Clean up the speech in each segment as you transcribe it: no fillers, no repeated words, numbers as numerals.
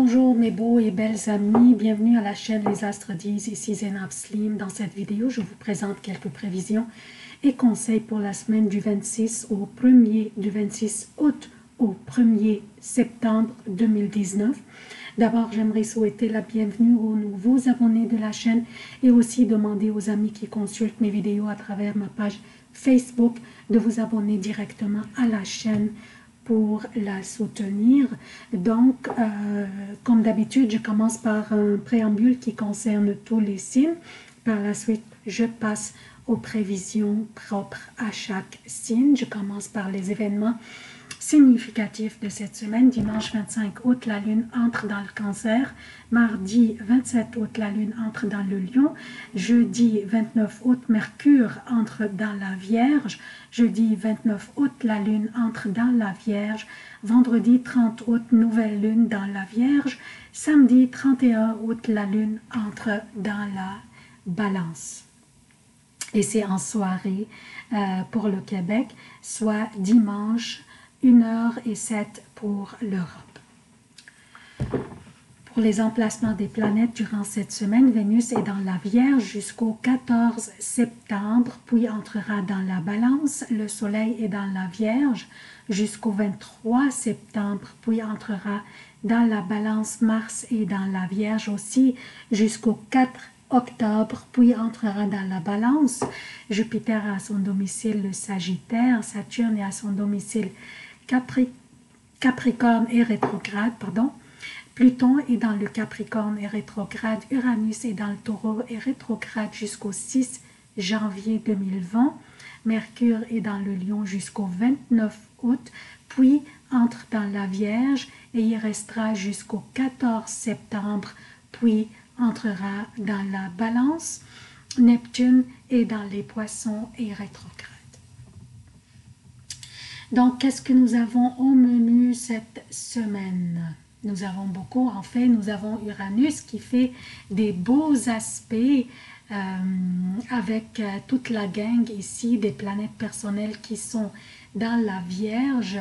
Bonjour mes beaux et belles amis, bienvenue à la chaîne Les Astres disent, ici Zénab Slim. Dans cette vidéo, je vous présente quelques prévisions et conseils pour la semaine du 26 août au 1er septembre 2019. D'abord, j'aimerais souhaiter la bienvenue aux nouveaux abonnés de la chaîne et aussi demander aux amis qui consultent mes vidéos à travers ma page Facebook de vous abonner directement à la chaîne pour la soutenir. Donc, comme d'habitude, je commence par un préambule qui concerne tous les signes. Par la suite, je passe aux prévisions propres à chaque signe. Je commence par les événements significatifs de cette semaine. Dimanche 25 août, la Lune entre dans le Cancer. Mardi 27 août, la Lune entre dans le Lion. Jeudi 29 août, Mercure entre dans la Vierge. Jeudi 29 août, la Lune entre dans la Vierge. Vendredi 30 août, nouvelle Lune dans la Vierge. Samedi 31 août, la Lune entre dans la Balance. Et c'est en soirée pour le Québec, soit dimanche 1h07 pour l'Europe. Pour les emplacements des planètes durant cette semaine, Vénus est dans la Vierge jusqu'au 14 septembre, puis entrera dans la Balance. Le Soleil est dans la Vierge jusqu'au 23 septembre, puis entrera dans la Balance. Mars est dans la Vierge aussi jusqu'au 4 octobre, puis entrera dans la Balance. Jupiter a à son domicile le Sagittaire, Saturne est à son domicile Capricorne et rétrograde, Pluton est dans le Capricorne et rétrograde, Uranus est dans le Taureau et rétrograde jusqu'au 6 janvier 2020, Mercure est dans le Lion jusqu'au 29 août, puis entre dans la Vierge et y restera jusqu'au 14 septembre, puis entrera dans la Balance. Neptune est dans les Poissons et rétrograde. Donc, qu'est-ce que nous avons au menu cette semaine? Nous avons beaucoup, en fait, nous avons Uranus qui fait des beaux aspects avec toute la gang ici des planètes personnelles qui sont dans la Vierge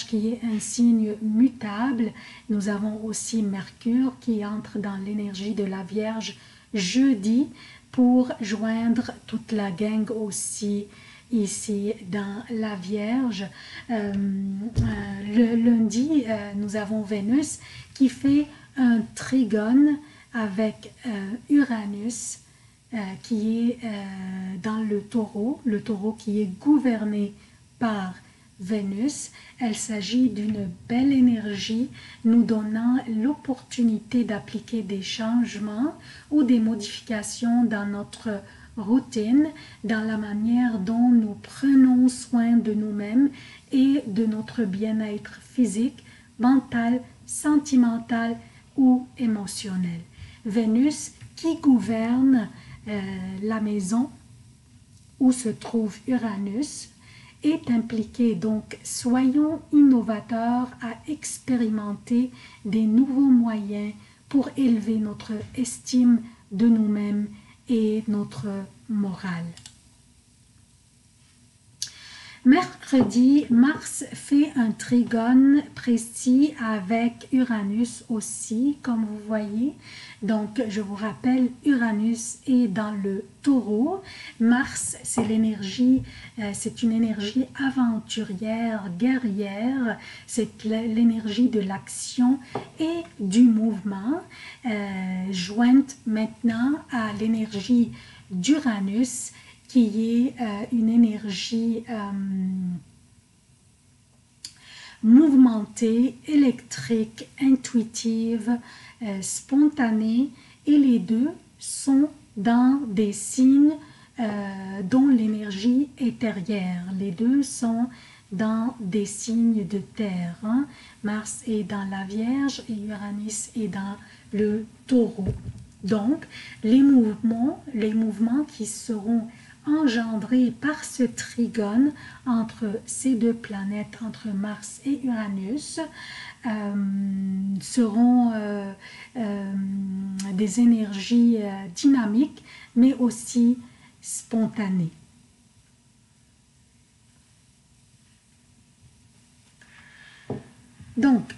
qui est un signe mutable. Nous avons aussi Mercure qui entre dans l'énergie de la Vierge jeudi pour joindre toute la gang aussi ici dans la Vierge. Le lundi, nous avons Vénus qui fait un trigone avec Uranus qui est dans le Taureau qui est gouverné par Vénus. Elle s'agit d'une belle énergie nous donnant l'opportunité d'appliquer des changements ou des modifications dans notre routine, dans la manière dont nous prenons soin de nous-mêmes et de notre bien-être physique, mental, sentimental ou émotionnel. Vénus qui gouverne la maison où se trouve Uranus est impliqué, donc soyons innovateurs à expérimenter des nouveaux moyens pour élever notre estime de nous-mêmes et notre morale. Mercredi, Mars fait un trigone précis avec Uranus aussi, comme vous voyez. Donc, je vous rappelle, Uranus est dans le Taureau. Mars, c'est l'énergie, c'est une énergie aventurière, guerrière. C'est l'énergie de l'action et du mouvement, jointe maintenant à l'énergie d'Uranus, qui est une énergie mouvementée, électrique, intuitive, spontanée, et les deux sont dans des signes dont l'énergie est terrière. Les deux sont dans des signes de terre. Mars est dans la Vierge et Uranus est dans le Taureau. Donc, les mouvements qui seront engendrés par ce trigone entre ces deux planètes, entre Mars et Uranus, seront des énergies dynamiques, mais aussi spontanées. Donc,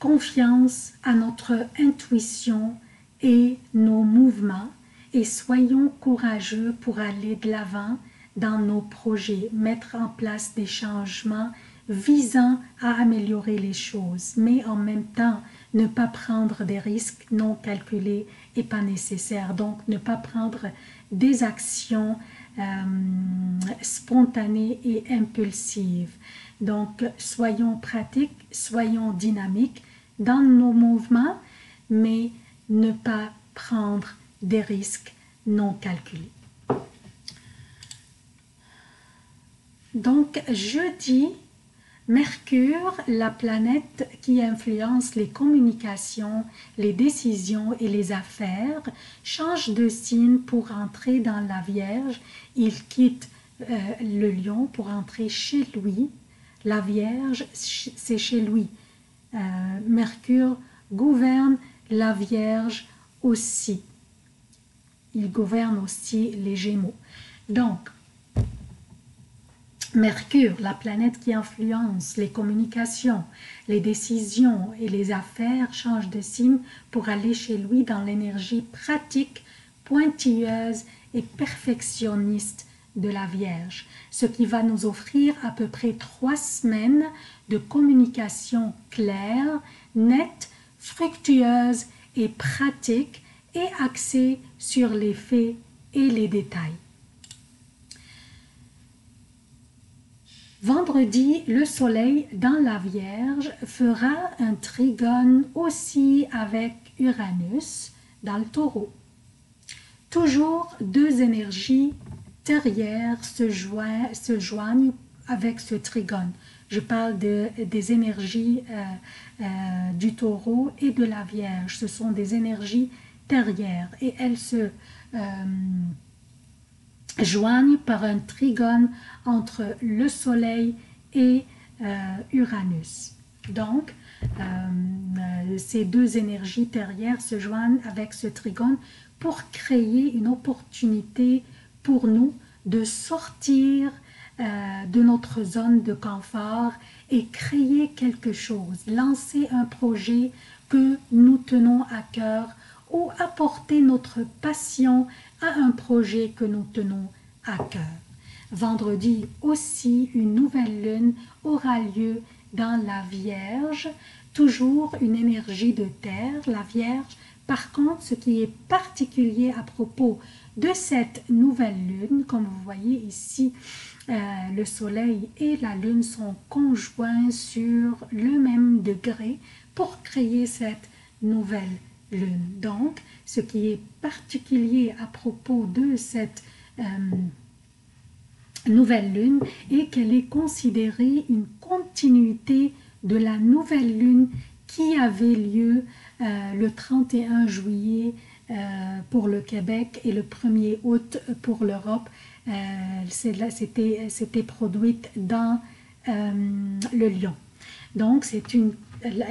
confiance à notre intuition et nos mouvements et soyons courageux pour aller de l'avant dans nos projets, mettre en place des changements visant à améliorer les choses, mais en même temps ne pas prendre des risques non calculés et pas nécessaires. Donc ne pas prendre des actions spontanées et impulsives. Donc soyons pratiques, soyons dynamiques dans nos mouvements, mais ne pas prendre des risques non calculés. Donc jeudi, Mercure, la planète qui influence les communications, les décisions et les affaires, change de signe pour entrer dans la Vierge. Il quitte le Lion pour entrer chez lui. La Vierge, c'est chez lui. Mercure gouverne la Vierge aussi. Il gouverne aussi les Gémeaux. Donc, Mercure, la planète qui influence les communications, les décisions et les affaires, change de signe pour aller chez lui dans l'énergie pratique, pointilleuse et perfectionniste de la Vierge, ce qui va nous offrir à peu près 3 semaines de communication claire, nette, fructueuse et pratique et axée sur les faits et les détails. Vendredi, le soleil dans la Vierge fera un trigone aussi avec Uranus dans le Taureau. Toujours 2 énergies terrières se joignent avec ce trigone. Je parle des énergies du Taureau et de la Vierge. Ce sont des énergies terrières et elles se joignent par un trigone entre le Soleil et Uranus. Donc, ces 2 énergies terrières se joignent avec ce trigone pour créer une opportunité pour nous de sortir de notre zone de confort et créer quelque chose, lancer un projet que nous tenons à cœur ou apporter notre passion à un projet que nous tenons à cœur. Vendredi aussi, une nouvelle lune aura lieu dans la Vierge, toujours une énergie de terre, la Vierge. Par contre, ce qui est particulier à propos de cette nouvelle lune, comme vous voyez ici, le soleil et la lune sont conjoints sur le même degré pour créer cette nouvelle lune. Donc, ce qui est particulier à propos de cette nouvelle lune est qu'elle est considérée une continuité de la nouvelle lune qui avait lieu le 31 juillet pour le Québec et le 1er août pour l'Europe. C'était produite dans le Lion. Donc,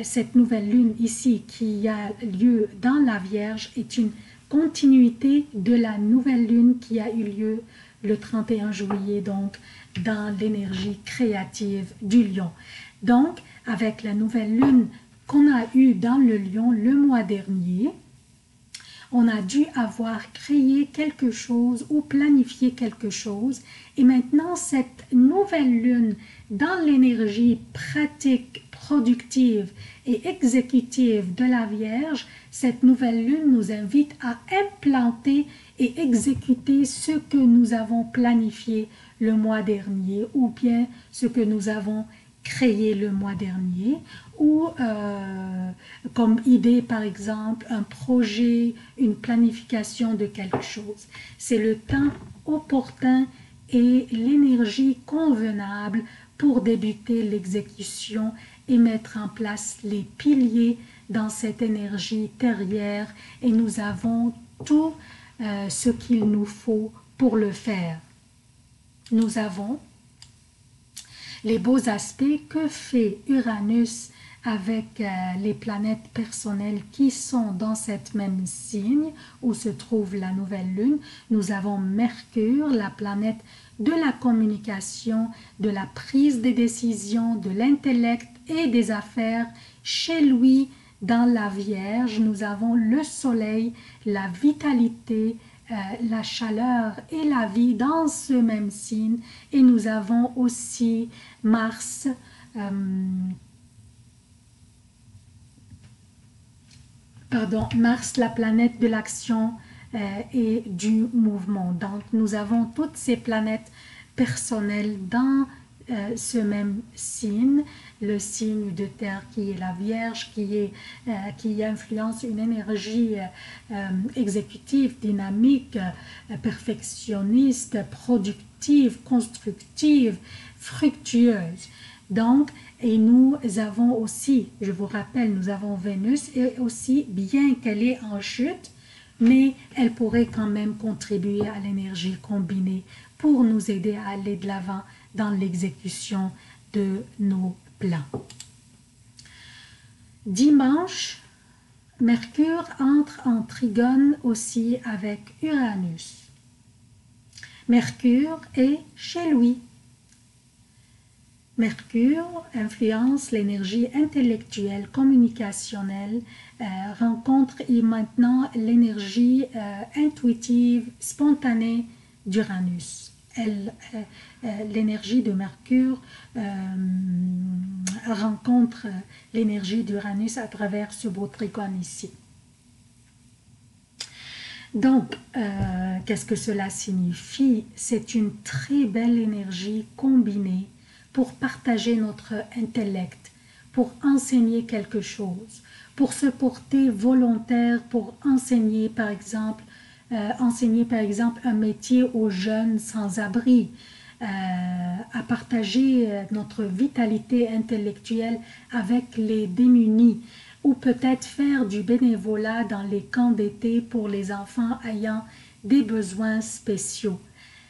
cette nouvelle lune ici qui a lieu dans la Vierge est une continuité de la nouvelle lune qui a eu lieu le 31 juillet, donc dans l'énergie créative du Lion. Donc, avec la nouvelle lune qu'on a eue dans le Lion le mois dernier, on a dû avoir créé quelque chose ou planifié quelque chose. Et maintenant, cette nouvelle lune, dans l'énergie pratique, productive et exécutive de la Vierge, cette nouvelle lune nous invite à implanter et exécuter ce que nous avons planifié le mois dernier ou bien ce que nous avons créé le mois dernier ou comme idée par exemple un projet, une planification de quelque chose. C'est le temps opportun et l'énergie convenable pour débuter l'exécution et mettre en place les piliers dans cette énergie terrière et nous avons tout ce qu'il nous faut pour le faire. Nous avons les beaux aspects que fait Uranus avec les planètes personnelles qui sont dans cette même signe où se trouve la nouvelle lune. Nous avons Mercure, la planète de la communication, de la prise des décisions, de l'intellect et des affaires. Chez lui, dans la Vierge, nous avons le Soleil, la vitalité, la chaleur et la vie dans ce même signe. Et nous avons aussi Mars, Mars, la planète de l'action et du mouvement. Donc, nous avons toutes ces planètes personnelles dans ce même signe, le signe de terre qui est la Vierge, qui influence une énergie exécutive, dynamique, perfectionniste, productive, constructive, fructueuse. Donc, et nous avons aussi, je vous rappelle, nous avons Vénus, et aussi, bien qu'elle est en chute, mais elle pourrait quand même contribuer à l'énergie combinée pour nous aider à aller de l'avant dans l'exécution de nos plans. Dimanche, Mercure entre en trigone aussi avec Uranus. Mercure est chez lui. Mercure influence l'énergie intellectuelle, communicationnelle, rencontre et maintenant l'énergie intuitive, spontanée d'Uranus. L'énergie de Mercure rencontre l'énergie d'Uranus à travers ce beau trigone ici. Donc, qu'est-ce que cela signifie? C'est une très belle énergie combinée pour partager notre intellect, pour enseigner quelque chose, pour se porter volontaire, pour enseigner par exemple un métier aux jeunes sans-abri, à partager notre vitalité intellectuelle avec les démunis, ou peut-être faire du bénévolat dans les camps d'été pour les enfants ayant des besoins spéciaux.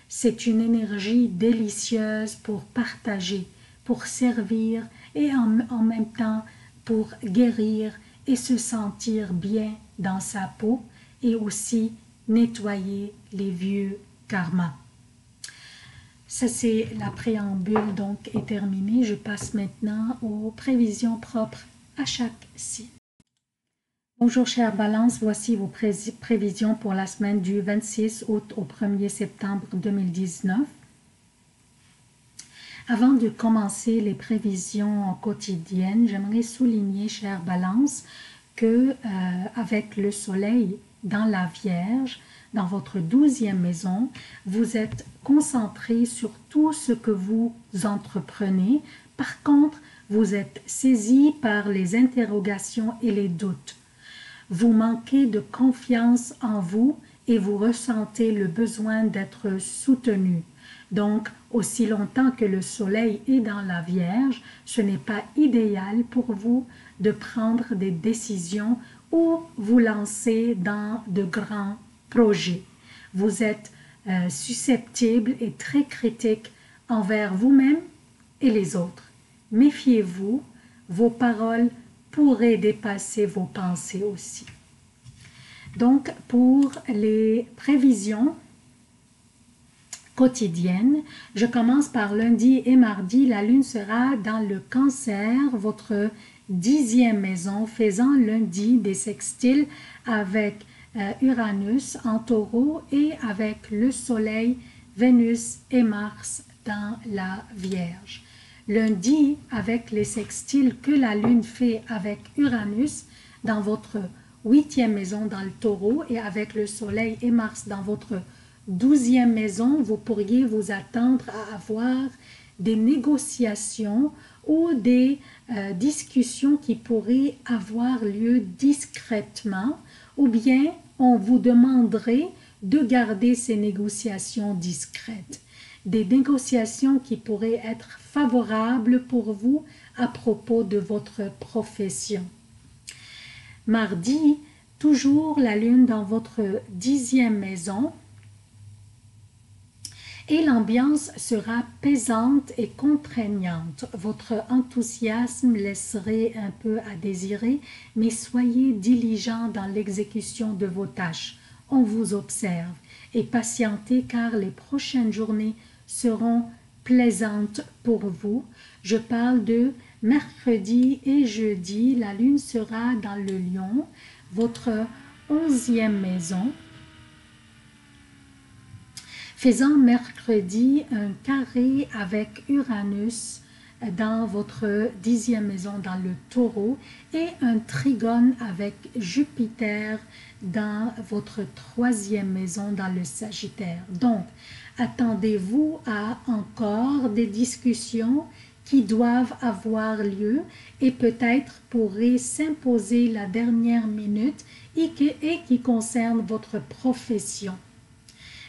C'est une énergie délicieuse pour partager, pour servir et en même temps pour guérir et se sentir bien dans sa peau et aussi nettoyer les vieux karmas. Ça, c'est la préambule donc est terminée. Je passe maintenant aux prévisions propres à chaque signe. Bonjour chère Balance, voici vos prévisions pour la semaine du 26 août au 1er septembre 2019. Avant de commencer les prévisions quotidiennes, j'aimerais souligner, chère Balance, que avec le soleil dans la Vierge, dans votre 12e maison, vous êtes concentré sur tout ce que vous entreprenez. Par contre, vous êtes saisi par les interrogations et les doutes. Vous manquez de confiance en vous et vous ressentez le besoin d'être soutenu. Donc, aussi longtemps que le soleil est dans la Vierge, ce n'est pas idéal pour vous de prendre des décisions ou vous lancer dans de grands projets. Vous êtes susceptible et très critique envers vous-même et les autres. Méfiez-vous, vos paroles pourraient dépasser vos pensées aussi. Donc, pour les prévisions quotidiennes, je commence par lundi et mardi. La lune sera dans le Cancer, votre 10e maison, faisant lundi des sextiles avec Uranus en Taureau et avec le Soleil, Vénus et Mars dans la Vierge. Lundi, avec les sextiles que la lune fait avec Uranus dans votre 8e maison dans le Taureau et avec le Soleil et Mars dans votre 12e maison, vous pourriez vous attendre à avoir des négociations ou des discussions qui pourraient avoir lieu discrètement, ou bien on vous demanderait de garder ces négociations discrètes. Des négociations qui pourraient être favorables pour vous à propos de votre profession. Mardi, toujours la lune dans votre 10e maison Et l'ambiance sera pesante et contraignante. Votre enthousiasme laisserait un peu à désirer, mais soyez diligent dans l'exécution de vos tâches. On vous observe et patientez car les prochaines journées seront plaisantes pour vous. Je parle de mercredi et jeudi. La lune sera dans le Lion, votre 11e maison, faisant mercredi un carré avec Uranus dans votre 10e maison dans le Taureau et un trigone avec Jupiter dans votre 3e maison dans le Sagittaire. Donc, attendez-vous à encore des discussions qui doivent avoir lieu et peut-être pourraient s'imposer la dernière minute et qui concernent votre profession.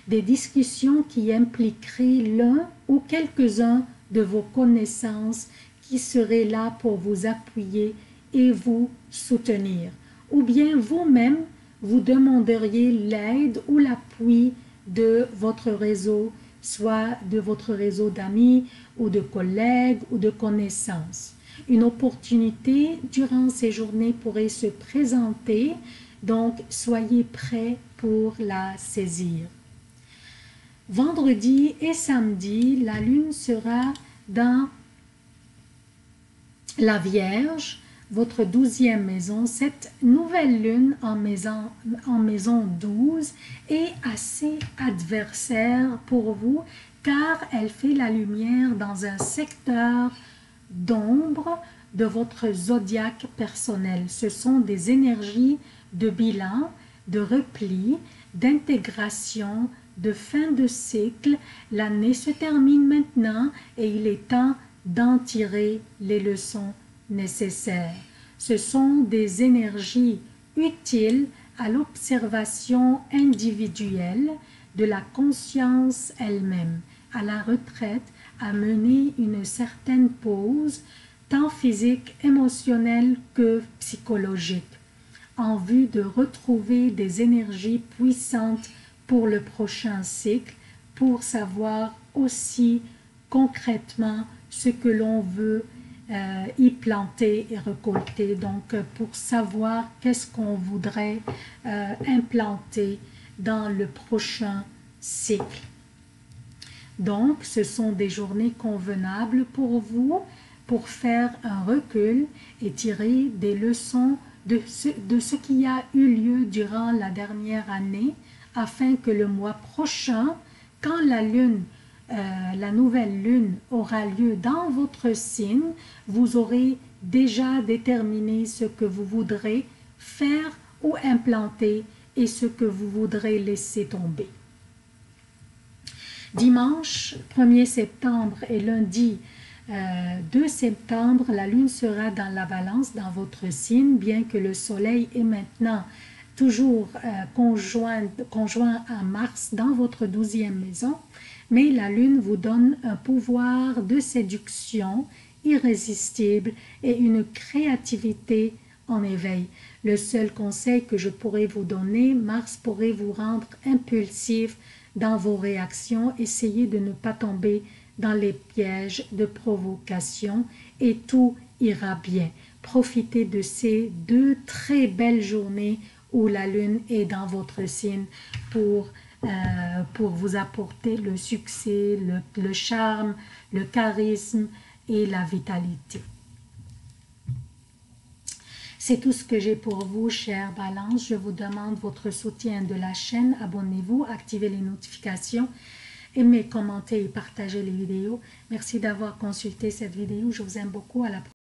Des discussions qui impliqueraient l'un ou quelques-uns de vos connaissances qui seraient là pour vous appuyer et vous soutenir. Ou bien vous-même, vous demanderiez l'aide ou l'appui de votre réseau, soit de votre réseau d'amis ou de collègues ou de connaissances. Une opportunité durant ces journées pourrait se présenter, donc soyez prêts pour la saisir. Vendredi et samedi, la lune sera dans la Vierge, votre 12e maison. Cette nouvelle lune en maison 12 est assez adversaire pour vous car elle fait la lumière dans un secteur d'ombre de votre zodiaque personnel. Ce sont des énergies de bilan, de repli, d'intégration, de fin de cycle. L'année se termine maintenant et il est temps d'en tirer les leçons nécessaires. Ce sont des énergies utiles à l'observation individuelle de la conscience elle-même, à la retraite, à mener une certaine pause, tant physique, émotionnelle que psychologique, en vue de retrouver des énergies puissantes pour le prochain cycle, pour savoir aussi concrètement ce que l'on veut y planter et récolter. Donc, pour savoir qu'est-ce qu'on voudrait implanter dans le prochain cycle. Donc, ce sont des journées convenables pour vous, pour faire un recul et tirer des leçons de ce qui a eu lieu durant la dernière année, afin que le mois prochain, quand la nouvelle lune aura lieu dans votre signe, vous aurez déjà déterminé ce que vous voudrez faire ou implanter et ce que vous voudrez laisser tomber. Dimanche 1er septembre et lundi 2 septembre, la lune sera dans la Balance, dans votre signe, bien que le soleil est maintenant toujours conjoint à Mars dans votre 12e maison, mais la lune vous donne un pouvoir de séduction irrésistible et une créativité en éveil. Le seul conseil que je pourrais vous donner, Mars pourrait vous rendre impulsif dans vos réactions. Essayez de ne pas tomber dans les pièges de provocation et tout ira bien. Profitez de ces 2 très belles journées où la lune est dans votre signe pour vous apporter le succès, le charme, le charisme et la vitalité. C'est tout ce que j'ai pour vous, chère Balance. Je vous demande votre soutien de la chaîne. Abonnez-vous, activez les notifications, aimez, commentez et partagez les vidéos. Merci d'avoir consulté cette vidéo. Je vous aime beaucoup. À la prochaine.